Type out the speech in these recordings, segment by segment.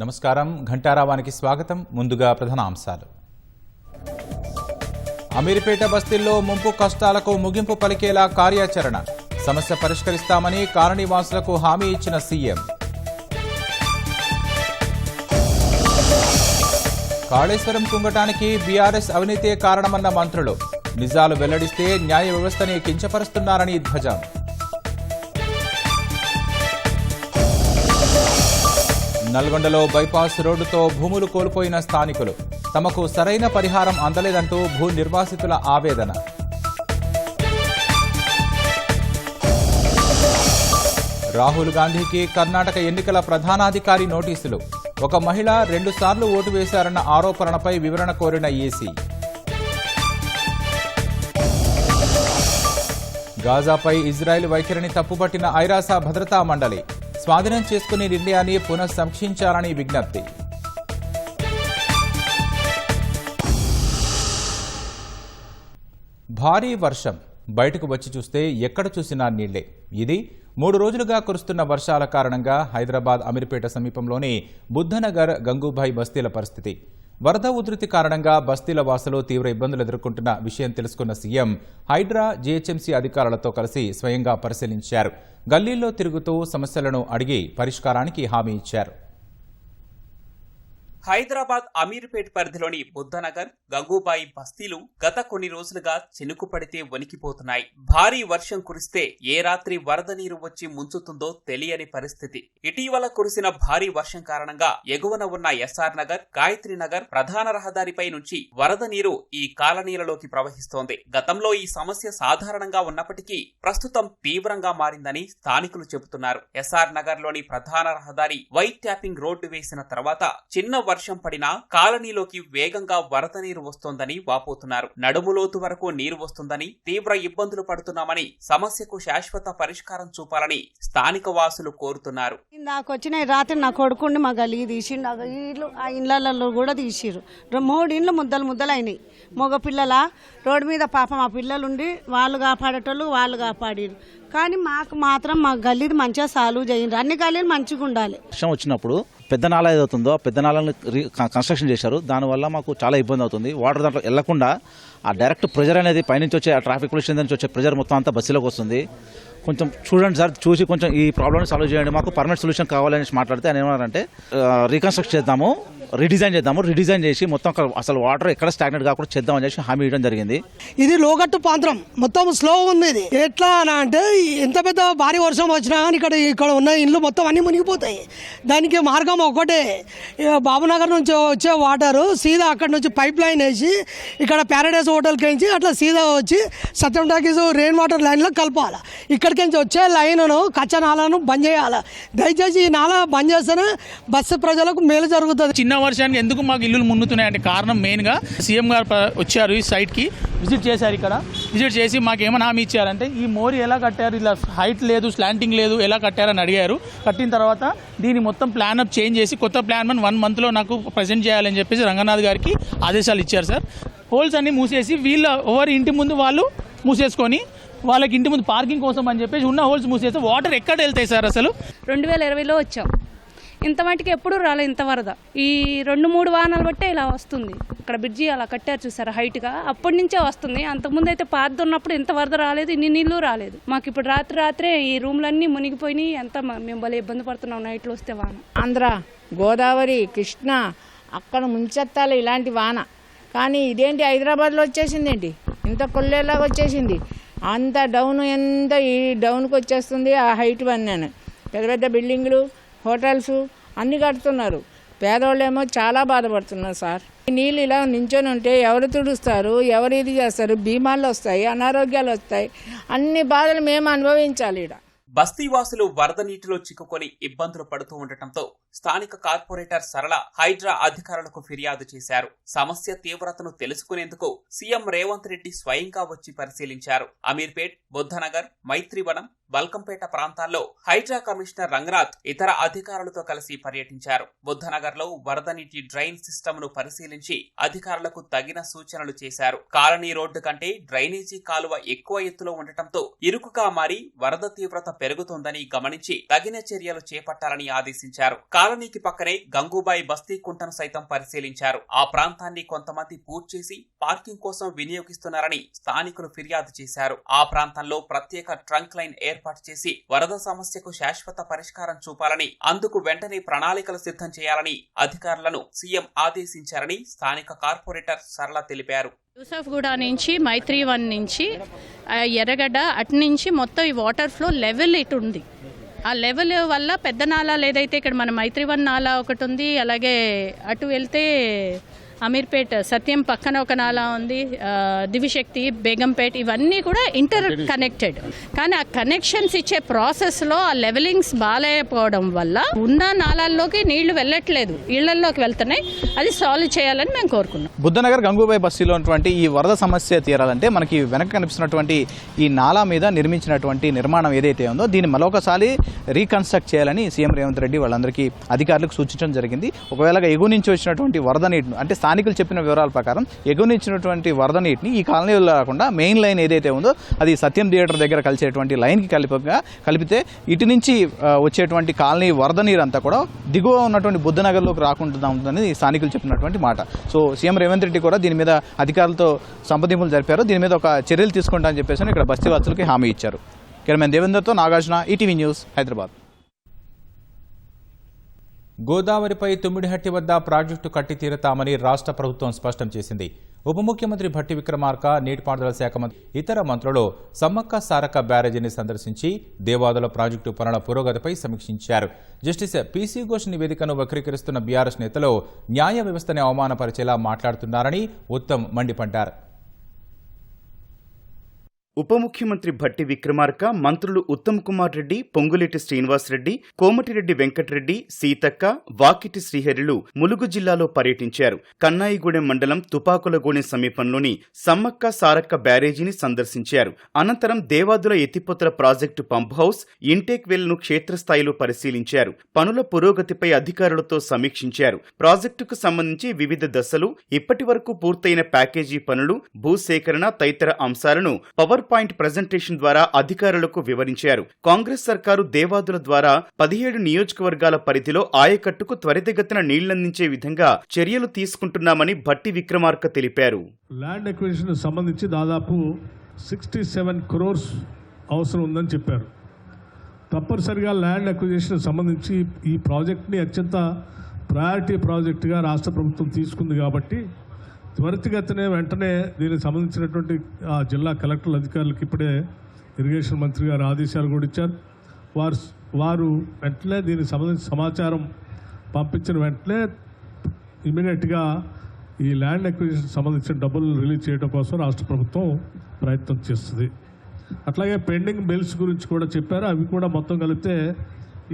నమస్కారం ఘంటారావానికి స్వాగతం. ముందుగా ప్రధానాంశాలు. అమీర్పేట బస్తీల్లో ముంపు కష్టాలకు ముగింపు పలికేలా కార్యాచరణ, సమస్య పరిష్కరిస్తామని కాలనీవాసులకు హామీ ఇచ్చిన సీఎం. కాళేశ్వరం కుంగటానికి బీఆర్ఎస్ అవినీతే కారణమన్న మంత్రులు, నిజాలు వెల్లడిస్తే న్యాయ వ్యవస్థని కించపరుస్తున్నారని ధ్వజం. నల్గొండలో బైపాస్ రోడ్డుతో భూములు కోల్పోయిన స్థానికులు, తమకు సరైన పరిహారం అందలేదంటూ భూ నిర్వాసితుల ఆవేదన. రాహుల్ గాంధీకి కర్ణాటక ఎన్నికల ప్రధానాధికారి నోటీసులు, ఒక మహిళ 2 సార్లు ఓటు వేశారన్న ఆరోపణలపై వివరణ కోరిన ఈసీ. గాజాపై ఇజ్రాయెల్ వైఖరిని తప్పుపట్టిన ఐరాస భద్రతా మండలి, స్వాధీనం చేసుకునే నిర్ణయాన్ని పునఃసమీక్షించాలని విజ్ఞప్తి. భారీ వర్షం, బయటకు వచ్చి చూస్తే ఎక్కడ చూసినా నీళ్లే. ఇది 3 రోజులుగా కురుస్తున్న వర్షాల కారణంగా హైదరాబాద్ అమీర్పేట సమీపంలోని బుద్ధనగర్, గంగూభాయ్ బస్తీల పరిస్థితి. వరద ఉధృతి కారణంగా బస్తీల వాసులు తీవ్ర ఇబ్బందులు ఎదుర్కొంటున్న విషయం తెలుసుకున్న సీఎం హైడ్రా, జీహెచ్ఎంసీ అధికారులతో కలిసి స్వయంగా పరిశీలించారు. గల్లీల్లో తిరుగుతూ సమస్యలను అడిగి పరిష్కారానికి హామీ ఇచ్చారు. హైదరాబాద్ అమీర్పేట్ పరిధిలోని బుద్ధనగర్, గంగూబాయి బస్తీలు గత కొన్ని రోజులుగా చినుకు పడితే వణికిపోతున్నాయి. భారీ వర్షం కురిస్తే ఏ రాత్రి వరద నీరు వచ్చి ముంచుతుందో తెలియని పరిస్థితి. ఇటీవల కురిసిన భారీ వర్షం కారణంగా ఎగువన ఉన్న ఎస్ఆర్ నగర్, గాయత్రి నగర్ ప్రధాన రహదారిపై నుంచి వరద నీరు ఈ కాలనీలలోకి ప్రవహిస్తోంది. గతంలో ఈ సమస్య సాధారణంగా ఉన్నప్పటికీ ప్రస్తుతం తీవ్రంగా మారిందని స్థానికులు చెబుతున్నారు. ఎస్ఆర్ నగర్ లోని ప్రధాన రహదారి వైట్ ట్యాపింగ్ రోడ్డు వేసిన తర్వాత చిన్న వర్షం పడినా కాలనీలోకి వేగంగా వరద నీరు వస్తోందని వాపోతున్నారు. నడుములోతు వరకు నీరు వస్తుందని, తీవ్ర ఇబ్బందులు పడుతున్నామని, సమస్యకు శాశ్వత పరిష్కారం చూపాలని స్థానిక వాసులు కోరుతున్నారు. నాకు వచ్చిన రాత్రి నా కొడుకుండి మా గలి తీసిండు, ఇల్లు ఆ ఇళ్లలో కూడా తీసిరు. 3 ఇండ్లు ముద్దలు అయినాయి. మగ పిల్లల రోడ్డు మీద పాపం ఆ పిల్లలుండి వాళ్ళు కాపాడేటోళ్ళు వాళ్ళు కాపాడిరు. కానీ మాకు మాత్రం మా గల్లీది మంచిగా సాల్వ్ చేయండి. అన్ని గల్లీలు మంచిగా ఉండాలి. వర్షం వచ్చినప్పుడు పెద్ద నాల ఏదవుతుందో ఆ పెద్ద నాలను కన్స్ట్రక్షన్ చేశారు. దానివల్ల మాకు చాలా ఇబ్బంది అవుతుంది. వాటర్ దాంట్లో వెళ్లకుండా ఆ డైరెక్ట్ ప్రెజర్ అనేది పైనుంచి వచ్చే ఆ ట్రాఫిక్ పొల్యూషన్ నుంచి వచ్చే ప్రెజర్ మొత్తం అంతా బస్సులోకి వస్తుంది. కొంచెం చూడండి సార్, చూసి కొంచెం ఈ ప్రాబ్లమ్ని సాల్వ్ చేయండి, మాకు పర్మనెంట్ సొల్యూషన్ కావాలని మాట్లాడితే ఆయన ఏమన్నారంటే రీకన్స్ట్రక్ట్ చేద్దాము, రిడిజైన్ చేసి మొత్తం అసలు వాటర్ ఎక్కడ స్టాగ్నెట్ కాకుండా చేద్దామని చేసి హామీ ఇవ్వడం జరిగింది. ఇది లోగట్టు ప్రాంతం మొత్తం స్లో ఉంది. ఇది ఎట్లా అంటే ఎంత పెద్ద భారీ వర్షం వచ్చినా కానీ ఇక్కడ ఉన్న ఇండ్లు మొత్తం అన్ని మునిగిపోతాయి. దానికి మార్గం ఒకటే, బాబునగర్ నుంచి వచ్చే వాటర్ సీదా అక్కడ నుంచి పైప్ లైన్ వేసి ఇక్కడ ప్యారడైజ్ హోటల్కి నుంచి అట్లా సీదా వచ్చి సత్యం టాకీస్ రెయిన్ వాటర్ లైన్లో కలపాలి. ఇక్కడికి వచ్చే లైన్ను కచ్చా నాలను బంద్ చేయాలి. దయచేసి ఈ నాల బంద్ చేస్తేనే బస్సు ప్రజలకు మేలు జరుగుతుంది. చిన్న వర్షానికి ఎందుకు మాకు ఇల్లులు మునుగుతున్నాయంటే కారణం మెయిన్గా సీఎం గారు వచ్చారు, ఈ సైట్కి విజిట్ చేశారు. ఇక్కడ విజిట్ చేసి మాకు ఏమైనా హామీ ఇచ్చారంటే ఈ మోరీ ఎలా కట్టారు, ఇలా హైట్ లేదు, స్లాంటింగ్ లేదు, ఎలా కట్టారని అడిగారు. కట్టిన తర్వాత దీన్ని మొత్తం ప్లాన్ అప్ చేంజ్ చేసి కొత్త ప్లాన్ 1 మంత్లో నాకు ప్రజెంట్ చేయాలని చెప్పేసి రంగనాథ్ గారికి ఆదేశాలు ఇచ్చారు సార్. హోల్స్ అన్ని మూసేసి ఎవరి ఇంటి ముందు వాళ్ళు మూసేసుకొని వాళ్ళకి ఇంటి ముందు పార్కింగ్ కోసం అని చెప్పేసి ఉన్న హోల్స్ మూసేస్తే వాటర్ ఎక్కడ వెళ్తాయి సార్? అసలు 2020లో వచ్చాం, ఇంత మటుకు ఎప్పుడూ రాలేదు ఇంత వరద. ఈ 2-3 వాహనాలు బట్టే ఇలా వస్తుంది. ఇక్కడ బ్రిడ్జి అలా కట్టారు చూసారా హైట్గా, అప్పటి నుంచే వస్తుంది. అంతకుముందు అయితే పాత ఉన్నప్పుడు ఇంత వరద రాలేదు, ఇన్ని నీళ్ళు రాలేదు. మాకు ఇప్పుడు రాత్రే ఈ రూమ్లన్నీ మునిగిపోయినాయి. ఎంత మేము భలే ఇబ్బంది పడుతున్నాం నైట్లో వస్తే వాన. ఆంధ్ర, గోదావరి, కృష్ణ అక్కడ ముంచెత్తాలి ఇలాంటి వాన. కానీ ఇదేంటి హైదరాబాద్లో వచ్చేసింది, ఏంటి ఇంత కొల్లేలాగా వచ్చేసింది. అంత డౌన్ ఎంత ఈ డౌన్కి వచ్చేస్తుంది. ఆ హైట్ అన్నాను, పెద్ద పెద్ద బిల్డింగ్లు, హోటల్స్ అన్నీ కడుతున్నారు. పేదవాళ్ళేమో చాలా బాధపడుతున్నారు సార్. ఈ నీళ్ళు ఇలా నించొని ఉంటే ఎవరు తుడుస్తారు, ఎవరు ఇది చేస్తారు? బీమాలు వస్తాయి, అనారోగ్యాలు వస్తాయి, అన్ని బాధలు మేము అనుభవించాలి. ఇక్కడ బస్తీవాసులు వరద నీటిలో చిక్కుకొని ఇబ్బందులు పడుతూ ఉండటంతో స్థానిక కార్పొరేటర్ సరళ హైడ్రా అధికారులకు ఫిర్యాదు చేశారు. సమస్య తీవ్రతను తెలుసుకునేందుకు సీఎం రేవంత్ రెడ్డి స్వయంగా వచ్చి పరిశీలించారు. అమీర్పేట్, బుద్ధనగర్, మైత్రివనం, బల్కంపేట ప్రాంతాల్లో హైడ్రా కమిషనర్ రంగనాథ్ ఇతర అధికారులతో కలిసి పర్యటించారు. బుద్ధనగర్ లో వరద నీటి డ్రైన్ సిస్టమ్ ను పరిశీలించి అధికారులకు తగిన సూచనలు చేశారు. కాలనీ రోడ్డు కంటే డ్రైనేజీ కాలువ ఎక్కువ ఎత్తులో ఉండటంతో ఇరుకుగా మారి వరద తీవ్రత పెరుగుతోందని గమనించి తగిన చర్యలు చేపట్టాలని ఆదేశించారు. కాలనీకి పక్కనే గంగూబాయి బస్తీ కుంటను సైతం పరిశీలించారు. ఆ ప్రాంతాన్ని కొంతమంది పూర్తి చేసి పార్కింగ్ కోసం వినియోగిస్తున్నారని స్థానికులు ఫిర్యాదు చేశారు. ఆ ప్రాంతంలో ప్రత్యేక ట్రంక్ లైన్ ఏర్పాటు చేసి వరద సమస్యకు శాశ్వత పరిష్కారం చూపాలని, అందుకు వెంటనే ప్రణాళికలు సిద్ధం చేయాలని అధికారులను సీఎం ఆదేశించారని స్థానిక కార్పొరేటర్ సరళ తెలిపారు. యూసఫ్గూడ నుంచి మైత్రి 1 నుంచి ఎర్రగడ్డ అటు నుంచి మొత్తం ఈ వాటర్ ఫ్లో లెవెల్ ఇటు ఉంది. ఆ లెవెల్ వల్ల పెద్ద నాలాలు ఏదైతే ఇక్కడ మన మైత్రి 1 నాలా ఒకటి ఉంది, అలాగే అటు వెళ్తే అమీర్పేట్ సత్యం పక్కన ఒక నాలా ఉంది, దివిశక్తి, బేగంపేట్, ఇవన్నీ కూడా ఇంటర్ కనెక్టెడ్. కానీ ఆ కనెక్షన్స్ ఇచ్చే ప్రాసెస్లో ఆ లెవెలింగ్స్ బాగాలేకపోవడం వల్ల ఉన్న నాలాల్లోకి నీళ్లు వెళ్ళట్లేదు, ఇళ్లలోకి వెళ్తున్నాయి. అది సాల్వ్ చేయాలని మేము కోరుకున్నాం. బుద్ధనగర్ గంగూబాయి బస్తీలో ఉన్నటువంటి ఈ వరద సమస్య తీరాలంటే మనకి వెనక కనిపిస్తున్నటువంటి ఈ నాలా మీద నిర్మించినటువంటి నిర్మాణం ఏదైతే ఉందో దీన్ని మరొకసారి రీకన్స్ట్రక్ట్ చేయాలని సీఎం రేవంత్ రెడ్డి వాళ్ళందరికీ అధికారులకు సూచించడం జరిగింది. ఒకవేళ ఎగువ నుంచి వచ్చినటువంటి వరద నీటిని, అంటే స్థానికులు చెప్పిన వివరాల ప్రకారం ఎగువ నుంచినటువంటి వరద నీటిని ఈ కాలనీలో కాకుండా మెయిన్ లైన్ ఏదైతే ఉందో అది సత్యం థియేటర్ దగ్గర కలిసేటువంటి లైన్కి కలిపితే ఇటు నుంచి వచ్చేటువంటి కాలనీ వరద నీరు అంతా కూడా దిగువ ఉన్నటువంటి బుద్ధనగర్లోకి రాకుండా ఉంటుందని స్థానికులు చెప్పినటువంటి మాట. సో సీఎం రేవంత్ రెడ్డి కూడా దీని మీద అధికారులతో సంప్రదింపులు జరిపారు. దీని మీద ఒక చర్యలు తీసుకుంటామని చెప్పేసి ఇక్కడ బస్తీవాసులకి హామీ ఇచ్చారు. కెమెరామెన్ దేవేందర్తో నాగార్జున, ఈటీవీ న్యూస్, హైదరాబాద్. గోదావరిపై తుమ్మిడిహట్టి వద్ద ప్రాజెక్టు కట్టి తీరతామని రాష్ట్ర ప్రభుత్వం స్పష్టం చేసింది. ఉప ముఖ్యమంత్రి భట్టి విక్రమార్క, నీటిపారుదల శాఖ మంత్రి, ఇతర మంత్రులు సమ్మక్క సారక్క బ్యారేజీని సందర్శించి దేవాదుల ప్రాజెక్టు పనుల పురోగతిపై సమీక్షించారు. జస్టిస్ పీసీ ఘోష్ నివేదికను వక్రీకరిస్తున్న బీఆర్ఎస్ నేతలు న్యాయ వ్యవస్థని అవమానపరిచేలా మాట్లాడుతున్నారని ఉత్తమ్ మండిపడ్డారు. ఉప ముఖ్యమంత్రి భట్టి విక్రమార్క, మంత్రులు ఉత్తమ్ కుమార్ రెడ్డి, పొంగులేటి శ్రీనివాసరెడ్డి, కోమటిరెడ్డి వెంకటరెడ్డి, సీతక్క, వాకిటి శ్రీహరిలు ములుగు జిల్లాలో పర్యటించారు. కన్నాయిగూడెం మండలం తుపాకులగూడెం సమీపంలోని సమ్మక్క సారక్క బ్యారేజీని సందర్శించారు. అనంతరం దేవాదుల ఎత్తిపోతల ప్రాజెక్టు పంప్ హౌస్, ఇంటేక్ వెల్ను క్షేత్రస్థాయిలో పరిశీలించారు. పనుల పురోగతిపై అధికారులతో సమీక్షించారు. ప్రాజెక్టుకు సంబంధించి వివిధ దశలు, ఇప్పటి వరకు పూర్తయిన ప్యాకేజీ పనులు, భూసేకరణ తదితర అంశాలను పవర్ పాయింట్ ప్రెజెంటేషన్ ద్వారా అధికారులకు వివరించారు. కాంగ్రెస్ సర్కారు దేవాదుల ద్వారా 17 నియోజకవర్గాల పరిధిలో ఆయకట్టుకు త్వరితగతిన నీళ్లందించే విధంగా చర్యలు తీసుకుంటున్నామని భట్టి విక్రమార్క తెలిపారు. ల్యాండ్ అక్విజిషన్ సంబంధించి దాదాపు 67 crores అవసరం ఉందని చెప్పారు. తప్పనిసరిగా ల్యాండ్ అక్విజిషన్ సంబంధించి ఈ ప్రాజెక్ట్ని అత్యంత ప్రయారిటీ ప్రాజెక్టుగా రాష్ట్ర ప్రభుత్వం తీసుకుంది కాబట్టి త్వరితగతినే వెంటనే దీనికి సంబంధించినటువంటి జిల్లా కలెక్టర్ల అధికారులకు ఇప్పుడే ఇరిగేషన్ మంత్రి గారు ఆదేశాలు కూడా ఇచ్చారు. వారు వెంటనే దీనికి సంబంధించిన సమాచారం పంపించిన వెంటనే ఇమీడియట్గా ఈ ల్యాండ్ అక్విజిషన్ సంబంధించిన డబ్బులు రిలీజ్ చేయడం కోసం రాష్ట్ర ప్రభుత్వం ప్రయత్నం చేస్తుంది. అట్లాగే పెండింగ్ బిల్స్ గురించి కూడా చెప్పారు. అవి కూడా మొత్తం కలిపితే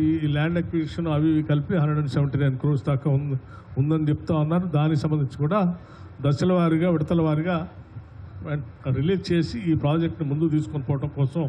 ఈ ల్యాండ్ అక్విజిషన్ అవి కలిపి 179 crores దాకా ఉందని చెప్తా ఉన్నారు. దానికి సంబంధించి కూడా దశల వారీగా, విడతల వారీగా రిలీజ్ చేసి ఈ ప్రాజెక్టును ముందుకు తీసుకొని పోవడం కోసం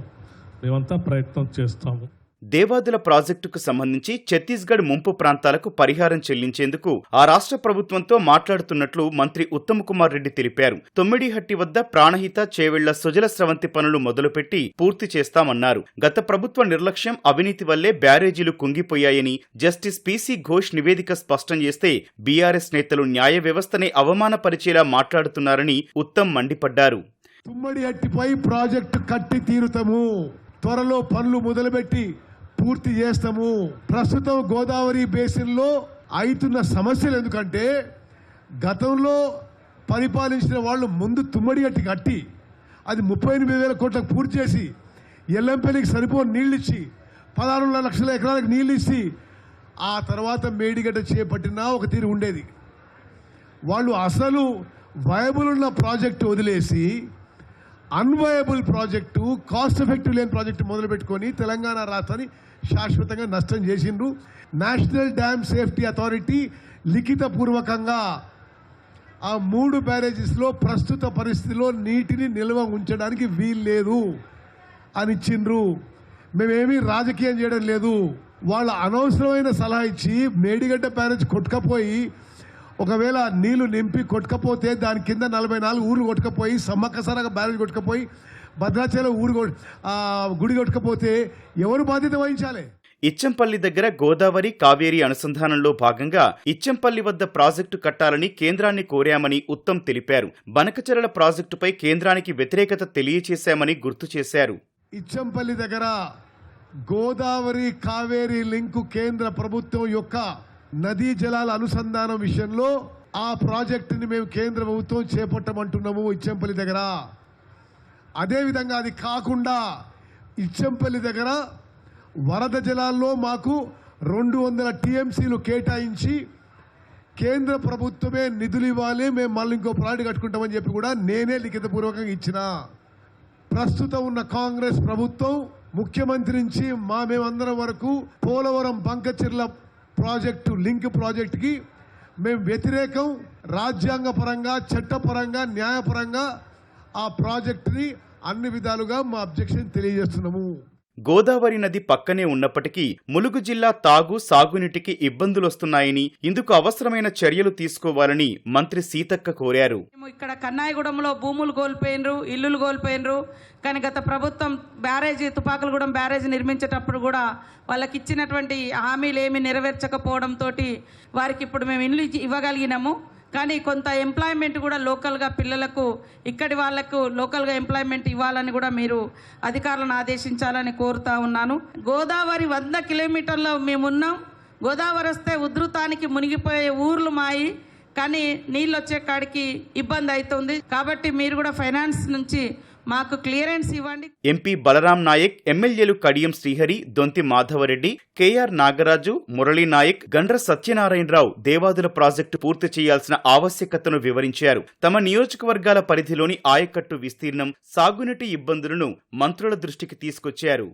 మేమంతా ప్రయత్నం చేస్తాము. దేవాదుల ప్రాజెక్టుకు సంబంధించి ఛత్తీస్గఢ్ ముంపు ప్రాంతాలకు పరిహారం చెల్లించేందుకు ఆ రాష్ట్ర ప్రభుత్వంతో మాట్లాడుతున్నట్లు మంత్రి ఉత్తమ్ కుమార్ రెడ్డి తెలిపారు. తొమ్మిడిహట్టి వద్ద ప్రాణహిత, చేవెళ్ల సుజల స్రవంతి పనులు మొదలుపెట్టి పూర్తి చేస్తామన్నారు. గత ప్రభుత్వ నిర్లక్ష్యం, అవినీతి వల్లే బ్యారేజీలు కుంగిపోయాయని జస్టిస్ పీసీ ఘోష్ నివేదిక స్పష్టం చేస్తే బీఆర్ఎస్ నేతలు న్యాయ వ్యవస్థని అవమానపరిచేలా మాట్లాడుతున్నారని ఉత్తమ్ మండిపడ్డారు. తుమ్మడిహట్టిపై ప్రాజెక్టు కట్టి తీరుతాము, త్వరలో పనులు మొదలుపెట్టి పూర్తి చేస్తాము. ప్రస్తుతం గోదావరి బేసిన్లో అవుతున్న సమస్యలు ఎందుకంటే గతంలో పరిపాలించిన వాళ్ళు ముందు తుమ్మడిగట్టి కట్టి అది 38,000 కోట్లకు పూర్తి చేసి ఎల్లంపల్లికి సరిపోని నీళ్ళు ఇచ్చి 16 లక్షల ఎకరాలకు నీళ్ళు ఇచ్చి ఆ తర్వాత మేడిగడ్డ చేపట్టినా ఒక తీరు ఉండేది. వాళ్ళు అసలు వయబుల్ ఉన్న ప్రాజెక్టు వదిలేసి అన్వయబుల్ ప్రాజెక్టు, కాస్ట్ ఎఫెక్టివ్ లేని ప్రాజెక్టు మొదలుపెట్టుకొని తెలంగాణ రాష్ట్రాన్ని శాశ్వతంగా నష్టం చేసిండ్రు. నేషనల్ డ్యామ్ సేఫ్టీ అథారిటీ లిఖితపూర్వకంగా ఆ 3 బ్యారేజెస్లో ప్రస్తుత పరిస్థితిలో నీటిని నిల్వ ఉంచడానికి వీల్లేదు అని ఇచ్చిండ్రు. మేమేమీ రాజకీయం చేయడం లేదు. వాళ్ళ అనవసరమైన సలహా ఇచ్చి మేడిగడ్డ బ్యారేజ్ కొట్టుకపోయి ఒకవేళ నీళ్లు నింపి కొట్టుకపోతే దాని కింద 44 ఊర్లు కొట్టుకపోయి, సమ్మక్క సారక్క బ్యారేజ్ కొట్టుకపోయి, భద్రాచలం గుడి కొట్టుకపోతే ఎవరు బాధ్యత వహించాలి? ఇచ్చంపల్లి దగ్గర గోదావరి కావేరీ అనుసంధానంలో భాగంగా ఇచ్చంపల్లి వద్ద ప్రాజెక్టు కట్టాలని కేంద్రాన్ని కోరామని ఉత్తమ్ తెలిపారు. బనకచెర్ల ప్రాజెక్టుపై కేంద్రానికి వ్యతిరేకత తెలియచేశామని గుర్తు చేశారు. ఇచ్చంపల్లి దగ్గర గోదావరి కావేరీ లింకు కేంద్ర ప్రభుత్వం యొక్క నదీ జలాల అనుసంధానం విషయంలో ఆ ప్రాజెక్టుని మేము కేంద్ర ప్రభుత్వం చేపట్టమంటున్నాము ఇచ్చంపల్లి దగ్గర. అదేవిధంగా అది కాకుండా ఇచ్చంపల్లి దగ్గర వరద జలాల్లో మాకు 200 టీఎంసీలు కేటాయించి కేంద్ర ప్రభుత్వమే నిధులు ఇవ్వాలి, మేము మళ్ళీ ఇంకో ప్రాజెక్టు కట్టుకుంటామని చెప్పి కూడా నేనే లిఖితపూర్వకంగా ఇచ్చిన. ప్రస్తుతం ఉన్న కాంగ్రెస్ ప్రభుత్వం ముఖ్యమంత్రి నుంచి మేమందరం వరకు పోలవరం బంకచెర్ల ప్రాజెక్టు లింక్ ప్రాజెక్టుకి మేము వ్యతిరేకం. రాజ్యాంగపరంగా, చట్టపరంగా, న్యాయపరంగా ఆ ప్రాజెక్టుని అన్ని విధాలుగా మా అబ్జెక్షన్ తెలియజేస్తున్నాము. గోదావరి నది పక్కనే ఉన్నప్పటికీ ములుగు జిల్లా తాగు సాగునీటికి ఇబ్బందులొస్తున్నాయని, ఇందుకు అవసరమైన చర్యలు తీసుకోవాలని మంత్రి సీతక్క కోరారు. ఇక్కడ కన్నాయిగూడెంలో భూములు కోల్పోయినరు, ఇల్లులు కోల్పోయినరు. కానీ గత ప్రభుత్వం బ్యారేజీ, తుపాకులగూడెం బ్యారేజీ నిర్మించేటప్పుడు కూడా వాళ్ళకి ఇచ్చినటువంటి హామీలు ఏమీ నెరవేర్చకపోవడంతో వారికి ఇప్పుడు మేము ఇల్లు ఇవ్వగలిగినాము. కానీ కొంత ఎంప్లాయ్మెంట్ కూడా లోకల్గా పిల్లలకు, ఇక్కడి వాళ్లకు లోకల్గా ఎంప్లాయ్మెంట్ ఇవ్వాలని కూడా మీరు అధికారులను ఆదేశించాలని కోరుతా ఉన్నాను. గోదావరి 100 కిలోమీటర్లో మేమున్నాం. గోదావరి వస్తే ఉధృతానికి మునిగిపోయే ఊర్లు మాయి, కానీ నీళ్ళు వచ్చే కాడికి ఇబ్బంది అవుతుంది. కాబట్టి మీరు కూడా ఫైనాన్స్ నుంచి మాకు క్లియరెన్స్ ఇవ్వండి. ఎంపీ బలరాం నాయక్, ఎమ్మెల్యేలు కడియం శ్రీహరి, దొంతి మాధవరెడ్డి, కేఆర్ నాగరాజు, మురళీ నాయక్, గండ్ర సత్యనారాయణరావు దేవాదుల ప్రాజెక్టు పూర్తి చేయాల్సిన ఆవశ్యకతను వివరించారు. తమ నియోజకవర్గాల పరిధిలోని ఆయకట్టు విస్తీర్ణం, సాగునీటి ఇబ్బందులను మంత్రుల దృష్టికి తీసుకొచ్చారు.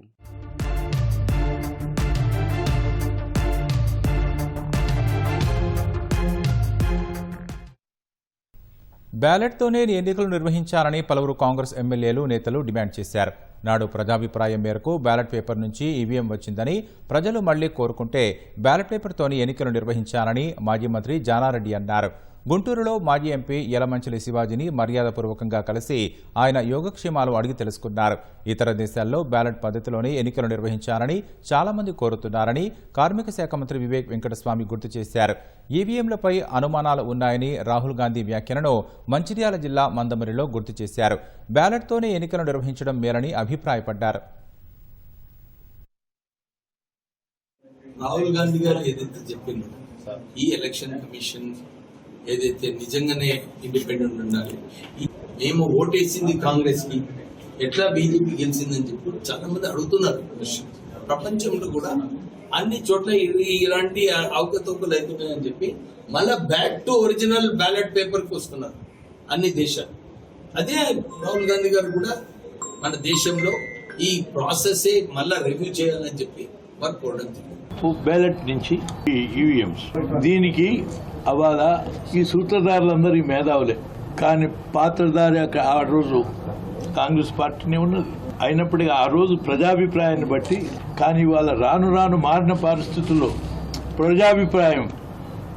బ్యాలెట్తోనే ఎన్నికలు నిర్వహించాలని పలువురు కాంగ్రెస్ ఎమ్మెల్యేలు, నేతలు డిమాండ్ చేశారు. నాడు ప్రజాభిప్రాయం మేరకు బ్యాలెట్ పేపర్ నుంచి ఈవీఎం వచ్చిందని ప్రజలు మళ్లీ కోరుకుంటే బ్యాలెట్ పేపర్తోనే ఎన్నికలు నిర్వహించాలని మాజీ మంత్రి జానారెడ్డి అన్నారు. గుంటూరులో మాజీ ఎంపీ యలమంచిలి శివాజీని మర్యాదపూర్వకంగా కలిసి ఆయన యోగక్షేమాలు అడిగి తెలుసుకున్నారు. ఇతర దేశాల్లో బ్యాలెట్ పద్ధతిలోనే ఎన్నికలు నిర్వహించాలని చాలా మంది కోరుతున్నారని కార్మిక శాఖ మంత్రి వివేక్ వెంకటస్వామి గుర్తు చేశారు. ఈవీఎంలపై అనుమానాలు ఉన్నాయని రాహుల్ గాంధీ వ్యాఖ్యలను మంచిర్యాల జిల్లా మందమరిలో గుర్తు చేశారు. బ్యాలెట్తోనే ఎన్నికలు నిర్వహించడం మేలని అభిప్రాయపడ్డారు. రాహుల్ గాంధీ గారు ఏదైతే చెప్పిందో, ఈ ఎలక్షన్ కమిషన్ ఏదైతే నిజంగానే ఇండిపెండెంట్ ఉండాలి, మేము ఓటేసింది కాంగ్రెస్ కి, ఎట్లా బీజేపీ గెలిచిందని చెప్పి చాలా మంది అడుగుతున్నారు. ప్రపంచంలో కూడా అన్ని చోట్ల ఇలాంటి అవకతవకలు అవుతున్నాయని చెప్పి మళ్ళా back to original ballot paper కి వస్తున్నారు అన్ని దేశాలు. అదే రాహుల్ గాంధీ గారు కూడా మన దేశంలో ఈ ప్రాసెస్ మళ్ళా రివ్యూ చేయాలని చెప్పి వర్క్ అవడం జరిగింది. బ్యాలెట్ నుంచి ఈవీఎంస్ దీనికి అవాల ఈ సూత్రధారులందరూ ఈ మేధావులే, కానీ పాత్రధారి ఆ రోజు కాంగ్రెస్ పార్టీనే ఉన్నది. అయినప్పటికీ ఆ రోజు ప్రజాభిప్రాయాన్ని బట్టి, కానీ వాళ్ళ రాను రాను మారిన పరిస్థితుల్లో ప్రజాభిప్రాయం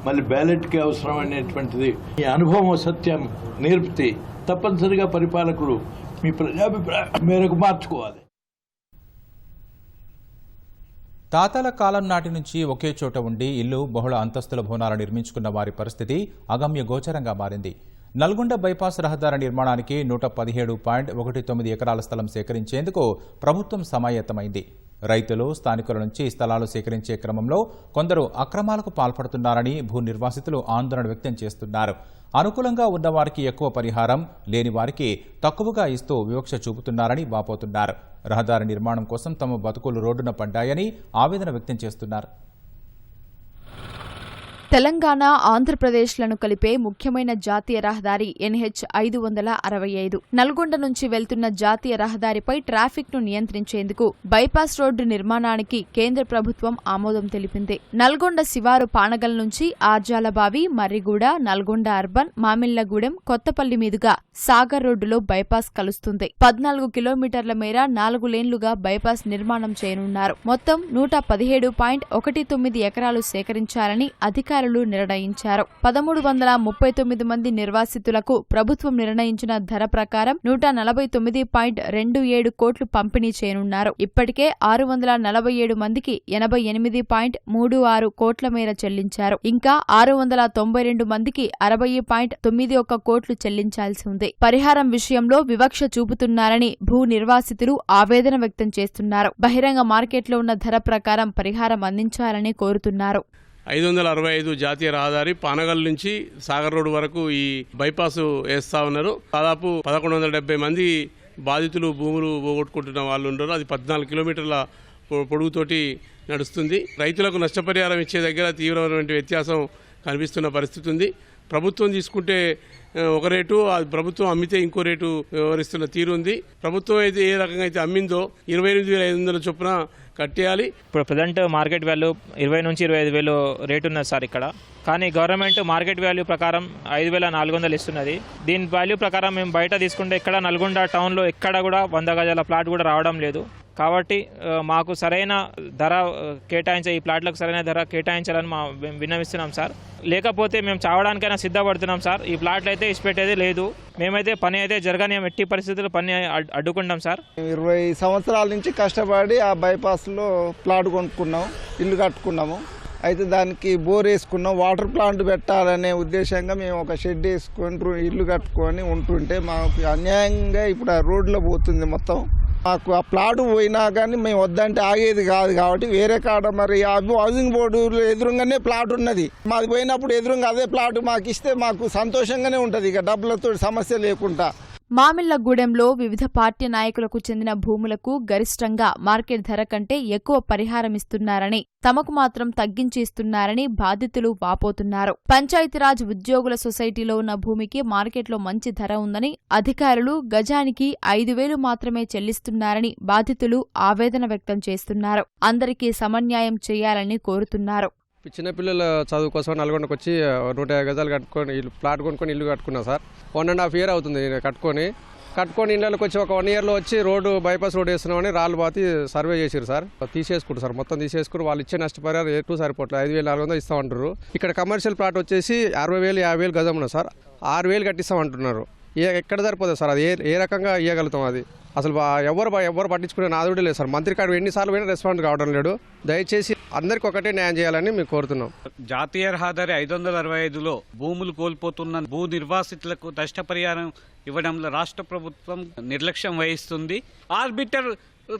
మళ్ళీ బ్యాలెట్కి అవసరం అనేటువంటిది ఈ అనుభవం సత్యం నేర్పితే తప్పనిసరిగా పరిపాలకులు మీ ప్రజాభిప్రాయం మేరకు మార్చుకోవాలి. తాతల కాలం నాటి నుంచి ఒకే చోట ఉండి ఇల్లు, బహుళ అంతస్తుల భవనాలు నిర్మించుకున్న వారి పరిస్థితి అగమ్య గోచరంగా మారింది. నల్గొండ బైపాస్ రహదారి నిర్మాణానికి 117.19 ఎకరాల స్థలం సేకరించేందుకు ప్రభుత్వం సమాయత్తమైంది. రైతులు, స్థానికుల నుంచి స్థలాలు సేకరించే క్రమంలో కొందరు అక్రమాలకు పాల్పడుతున్నారని భూ నిర్వాసితులు ఆందోళన వ్యక్తం చేస్తున్నారు. అనుకూలంగా ఉన్నవారికి ఎక్కువ పరిహారం, లేని వారికి తక్కువగా ఇస్తూ వివక్ష చూపుతున్నారని వాపోతున్నారు. రహదారి నిర్మాణం కోసం తమ బతుకులు రోడ్డున పడ్డాయని ఆవేదన వ్యక్తం చేస్తున్నారు. తెలంగాణ, ఆంధ్రప్రదేశ్లను కలిపే ముఖ్యమైన జాతీయ రహదారి NH 565 నల్గొండ నుంచి వెళ్తున్న జాతీయ రహదారిపై ట్రాఫిక్ ను నియంత్రించేందుకు బైపాస్ రోడ్డు నిర్మాణానికి కేంద్ర ప్రభుత్వం ఆమోదం తెలిపింది. నల్గొండ శివారు పానగల్ నుంచి ఆర్జాలబావి, మర్రిగూడ, నల్గొండ అర్బన్, మామిళ్లగూడెం, కొత్తపల్లి మీదుగా సాగర్ రోడ్డులో బైపాస్ కలుస్తుంది. 14 కిలోమీటర్ల మేర 4 లేన్లుగా బైపాస్ నిర్మాణం చేయనున్నారు. మొత్తం 117.19 ఎకరాలు సేకరించాలని అధికారులు అధికారులు నిర్ణయించారు. 1339 మంది నిర్వాసితులకు ప్రభుత్వం నిర్ణయించిన ధర ప్రకారం 149.27 కోట్లు పంపిణీ చేయనున్నారు. ఇప్పటికే 647 మందికి 88.36 కోట్ల మేర చెల్లించారు. ఇంకా 692 మందికి 60.91 కోట్లు చెల్లించాల్సి ఉంది. పరిహారం విషయంలో వివక్ష చూపుతున్నారని భూ నిర్వాసితులు ఆవేదన వ్యక్తం చేస్తున్నారు. బహిరంగ మార్కెట్లో ఉన్న ధర ప్రకారం పరిహారం అందించాలని కోరుతున్నారు. 565 జాతీయ రహదారి పానగల్ నుంచి సాగర్ రోడ్డు వరకు ఈ బైపాస్ వేస్తా ఉన్నారు. దాదాపు 1170 మంది బాధితులు భూములు పోగొట్టుకుంటున్న వాళ్ళు ఉన్నారు. అది 14 కిలోమీటర్ల పొడుగుతోటి నడుస్తుంది. రైతులకు నష్టపరిహారం ఇచ్చే దగ్గర తీవ్రమైన వ్యత్యాసం కనిపిస్తున్న పరిస్థితి ఉంది. ప్రభుత్వం తీసుకుంటే ఒక రేటు, ప్రభుత్వం అమ్మితే ఇంకో రేటు వ్యవహరిస్తున్న తీరు ఉంది. ప్రభుత్వం అయితే ఏ రకంగా అయితే అమ్మిందో 28,500 చొప్పున కట్టేయాలి. ఇప్పుడు ప్రజెంట్ మార్కెట్ వాల్యూ 20 నుంచి 25,000 రేటు ఉన్నది సార్ ఇక్కడ. కానీ గవర్నమెంట్ మార్కెట్ వాల్యూ ప్రకారం 5,400 ఇస్తున్నది. దీని వాల్యూ ప్రకారం మేము బయట తీసుకుంటే ఇక్కడ నల్గొండ టౌన్లో ఎక్కడ కూడా 100 గజాల ప్లాట్ కూడా రావడం లేదు. కాబట్టి మాకు సరైన ధర ఈ ప్లాట్లకు సరైన ధర కేటాయించాలని మేము విన్నవిస్తున్నాం సార్. లేకపోతే మేము చావడానికైనా సిద్ధపడుతున్నాం సార్. ఈ ప్లాట్లు అయితే ఇచ్చిపెట్టేది లేదు. మేమైతే పని అయితే జరగని ఎట్టి పరిస్థితుల్లో పని అడ్డుకుంటాం సార్. 20 సంవత్సరాల నుంచి కష్టపడి ఆ బైపాస్లో ప్లాట్ కొనుక్కున్నాం, ఇల్లు కట్టుకున్నాము. అయితే దానికి బోర్ వేసుకున్నాం. వాటర్ ప్లాంట్ పెట్టాలనే ఉద్దేశంగా మేము ఒక షెడ్ వేసుకొని ఇల్లు కట్టుకొని ఉంటుంటే మాకు అన్యాయంగా ఇప్పుడు ఆ రోడ్లో పోతుంది మొత్తం. మాకు ఆ ప్లాట్ పోయినా కానీ మేము వద్దంటే ఆగేది కాదు. కాబట్టి వేరే కాడ మరి హౌసింగ్ బోర్డు ఎదురుగానే ప్లాట్ ఉన్నది. మాది పోయినప్పుడు ఎదురుగా అదే ప్లాట్ మాకు ఇస్తే మాకు సంతోషంగానే ఉంటుంది. ఇక డబ్బులతో సమస్య లేకుండా. మామిళ్లగూడెంలో వివిధ పార్టీ నాయకులకు చెందిన భూములకు గరిష్టంగా మార్కెట్ ధర కంటే ఎక్కువ పరిహారం ఇస్తున్నారని, తమకు మాత్రం తగ్గించి ఇస్తున్నారని బాధితులు వాపోతున్నారు. పంచాయతీరాజ్ ఉద్యోగుల సొసైటీలో ఉన్న భూమికి మార్కెట్లో మంచి ధర ఉందని, అధికారులు గజానికి 5,000 మాత్రమే చెల్లిస్తున్నారని బాధితులు ఆవేదన వ్యక్తం చేస్తున్నారు. అందరికీ సమన్యాయం చేయాలని కోరుతున్నారు. చిన్నపిల్లల చదువు కోసం నల్గొండకు వచ్చి 150 గజాలు కట్టుకొని ప్లాట్ కొనుక్కొని ఇల్లు కట్టుకున్నా సార్. 1.5 year అవుతుంది నేను కట్టుకొని ఇళ్ళకి వచ్చి ఒక 1 yearలో వచ్చి రోడ్డు బైపాస్ రోడ్ వేస్తున్నామని రాళ్ళు బాతి సర్వే చేసారు సార్. తీసేసుకుంటారు సార్, మొత్తం తీసేసుకుని వాళ్ళు ఇచ్చే నష్టపరిహారం ఎటు సరిపోవట్లేదు. 5,400 ఇస్తామంటారు. ఇక్కడ కమర్షియల్ ప్లాట్ వచ్చేసి 60,000 50,000 గజం ఉన్నా సార్. 6,000 కట్టిస్తామంటున్నారు. ఎక్కడ సరిపోతుంది సార్? అది ఏ రకంగా ఇవ్వగలుగుతాం? అది అసలు ఎవరు పట్టించుకునే నాదుడే లేదు సార్. మంత్రి కాడు ఎన్నిసార్లు పోయినా రెస్పాండ్ కావడం లేడు. దయచేసి అందరికి ఒకటే న్యాయం చేయాలని మేము కోరుతున్నాం. జాతీయ రహదారి 565లో భూములు కోల్పోతున్న భూ నిర్వాసితులకు నష్టపరిహారం ఇవ్వడంలో రాష్ట్ర ప్రభుత్వం నిర్లక్ష్యం వహిస్తుంది. ఆర్బిటర్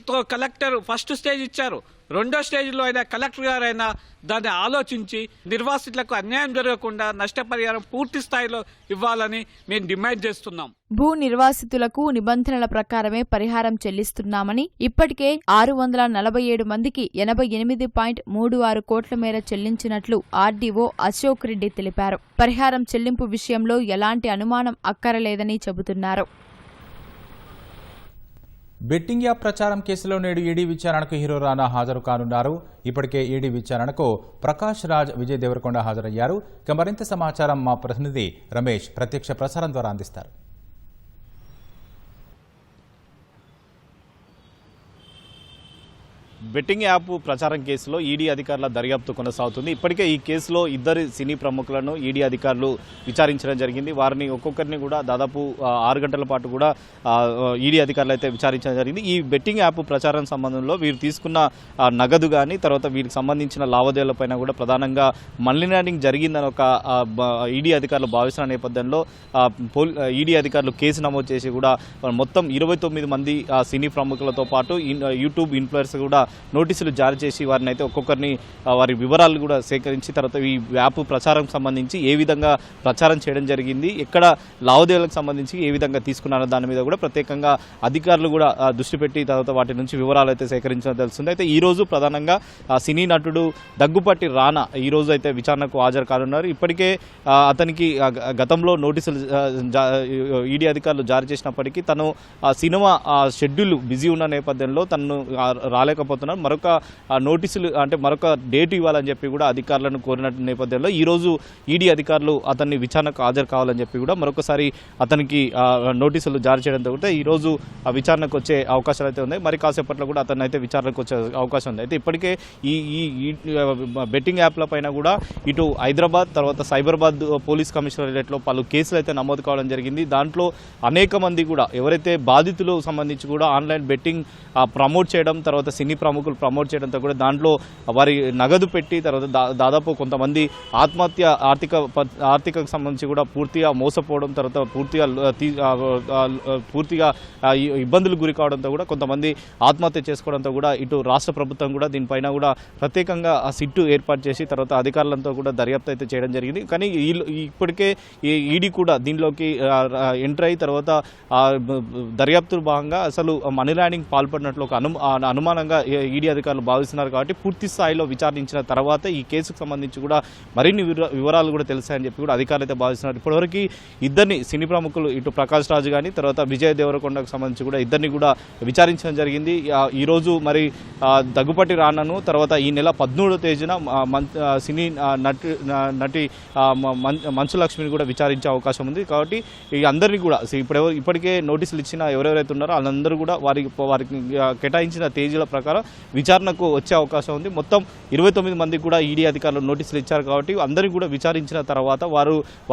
తో కలెక్టర్ ఫస్ట్ స్టేజ్ ఇచ్చారు. 2వ స్టేజ్లో అయినా కలెక్టర్ గారైనా దాన్ని ఆలోచించి నిర్వాసితులకు అన్యాయం జరగకుండా నష్టపరిహారం పూర్తి స్థాయిలో ఇవ్వాలని మేము డిమాండ్ చేస్తున్నాం. భూ నిర్వాసితులకు నిబంధనల ప్రకారమే పరిహారం చెల్లిస్తున్నామని, ఇప్పటికే 647 మందికి 88.36 కోట్ల మేర చెల్లించినట్లు ఆర్డీఓ అశోక్ రెడ్డి తెలిపారు. పరిహారం చెల్లింపు విషయంలో ఎలాంటి అనుమానం అక్కరలేదని చెబుతున్నారు. బెట్టింగ్ యాప్ ప్రచారం కేసులో నేడు ఈడీ విచారణకు హీరో రానా హాజరు కానున్నారు. ఇప్పటికే ఈడీ విచారణకు ప్రకాష్ రాజ్, విజయ్ దేవరకొండ హాజరయ్యారు. ఇక మరింత సమాచారం మా ప్రతినిధి రమేష్ ప్రత్యక్ష ప్రసారం ద్వారా అందిస్తారు. బెట్టింగ్ యాప్ ప్రచారం కేసులో ఈడీ అధికారుల దర్యాప్తు కొనసాగుతుంది. ఇప్పటికే ఈ కేసులో 2 సినీ ప్రముఖులను ఈడీ అధికారులు విచారించడం జరిగింది. వారిని ఒక్కొక్కరిని కూడా దాదాపు 6 గంటల పాటు కూడా ఈడీ అధికారులు అయితే విచారించడం జరిగింది. ఈ బెట్టింగ్ యాప్ ప్రచారం సంబంధంలో వీరు తీసుకున్న నగదు కానీ తర్వాత వీరికి సంబంధించిన లావాదేవీలపైన కూడా ప్రధానంగా మనీ లాండరింగ్ జరిగిందని ఒక ఈడీ అధికారులు భావిస్తున్న నేపథ్యంలో ఈడీ అధికారులు కేసు నమోదు చేసి కూడా మొత్తం 29 మంది సినీ ప్రముఖులతో పాటు యూట్యూబ్ ఇన్ఫ్లుయెన్సర్ కూడా నోటీసులు జారీ చేసి వారిని అయితే ఒక్కొక్కరిని వారి వివరాలు కూడా సేకరించి తర్వాత ఈ యాప్ ప్రచారం సంబంధించి ఏ విధంగా ప్రచారం చేయడం జరిగింది, ఎక్కడ లావాదేవీలకు సంబంధించి ఏ విధంగా తీసుకున్నారో దాని మీద కూడా ప్రత్యేకంగా అధికారులు కూడా దృష్టి పెట్టి తర్వాత వాటి నుంచి వివరాలు అయితే సేకరించడం తెలుస్తుంది. అయితే ఈ రోజు ప్రధానంగా సినీ నటుడు దగ్గుపాటి రానా ఈ రోజు అయితే విచారణకు హాజరు కానున్నారు. ఇప్పటికే అతనికి గతంలో నోటీసులు ఈడీ అధికారులు జారీ చేసినప్పటికీ తను సినిమా షెడ్యూల్ బిజీ ఉన్న నేపథ్యంలో తను రాలేకపోతున్నారు. ఉన్నారు. మరొక నోటీసులు అంటే మరొక డేట్ ఇవ్వాలని చెప్పి కూడా అధికారులను కోరిన నేపథ్యంలో ఈరోజు ఈడీ అధికారులు అతన్ని విచారణకు హాజరు కావాలని చెప్పి కూడా మరొకసారి అతనికి నోటీసులు జారీ చేయడంతో కూడా ఈరోజు విచారణకు వచ్చే అవకాశాలు అయితే ఉన్నాయి. మరి కాసేపట్లో కూడా అతన్ని అయితే విచారణకు వచ్చే అవకాశం ఉంది. అయితే ఇప్పటికే ఈ బెట్టింగ్ యాప్ల పైన కూడా ఇటు హైదరాబాద్ తర్వాత సైబరాబాద్ పోలీస్ కమిషనరేట్లో పలు కేసులు అయితే నమోదు కావడం జరిగింది. దాంట్లో అనేక మంది కూడా ఎవరైతే బాధితులు సంబంధించి కూడా ఆన్లైన్ బెట్టింగ్ ప్రమోట్ చేయడం, తర్వాత సినీ ప్రముఖులు ప్రమోట్ చేయడంతో కూడా దాంట్లో వారి నగదు పెట్టి తర్వాత దాదాపు కొంతమంది ఆత్మహత్య ఆర్థిక సంబంధించి కూడా పూర్తిగా మోసపోవడం, తర్వాత పూర్తిగా ఇబ్బందులు గురి కావడంతో కూడా కొంతమంది ఆత్మహత్య చేసుకోవడంతో కూడా ఇటు రాష్ట్ర ప్రభుత్వం కూడా దీనిపైన కూడా ప్రత్యేకంగా సిట్టు ఏర్పాటు చేసి తర్వాత అధికారులతో కూడా దర్యాప్తు అయితే చేయడం జరిగింది. కానీ ఇప్పటికే ఈడీ కూడా దీనిలోకి ఎంటర్ అయ్యి తర్వాత దర్యాప్తులో భాగంగా అసలు మనీ లాండరింగ్ పాల్పడినట్లు ఒక అనుమానంగా ఈడీ అధికారులు భావిస్తున్నారు. కాబట్టి పూర్తి స్థాయిలో విచారించిన తర్వాత ఈ కేసుకు సంబంధించి కూడా మరిన్ని వివరాలు కూడా తెలుస్తాయని చెప్పి కూడా అధికారులు అయితే భావిస్తున్నారు. ఇప్పటివరకు ఇద్దరిని సినీ ప్రముఖులు ఇటు ప్రకాష్ రాజు కానీ తర్వాత విజయ్ దేవరకొండకు సంబంధించి కూడా ఇద్దరిని కూడా విచారించడం జరిగింది. ఈరోజు మరి దగ్గుపాటి రానను తర్వాత ఈ నెల 17వ తేదీన సినీ నటి మంచు లక్ష్మిని కూడా విచారించే అవకాశం ఉంది. కాబట్టి అందరినీ కూడా ఇప్పటికే నోటీసులు ఇచ్చిన ఎవరెవరైతే ఉన్నారో వాళ్ళందరూ కూడా వారికి కేటాయించిన తేదీల ప్రకారం విచారణకు వచ్చే అవకాశం ఉంది. మొత్తం 29 మందికి కూడా ఈడీ అధికారులు నోటీసులు ఇచ్చారు. కాబట్టి అందరినీ కూడా విచారించిన తర్వాత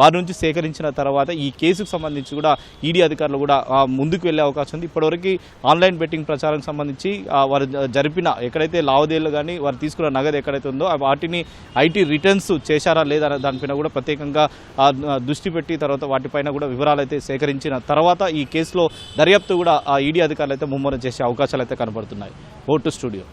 వారి నుంచి సేకరించిన తర్వాత ఈ కేసుకు సంబంధించి కూడా ఈడీ అధికారులు కూడా ముందుకు వెళ్లే అవకాశం ఉంది. ఇప్పటివరకు ఆన్లైన్ బెట్టింగ్ ప్రచారం సంబంధించి వారు జరిపిన ఎక్కడైతే లావాదేవీలు కానీ వారు తీసుకున్న నగదు ఎక్కడైతే ఉందో వాటిని ఐటీ రిటర్న్స్ చేశారా లేదా దానిపైన కూడా ప్రత్యేకంగా దృష్టి పెట్టి తర్వాత వాటిపైన కూడా వివరాలు అయితే సేకరించిన తర్వాత ఈ కేసులో దర్యాప్తు కూడా ఈడీ అధికారులు అయితే ముమ్మరం చేసే అవకాశాలు అయితే కనబడుతున్నాయి. Vote studio.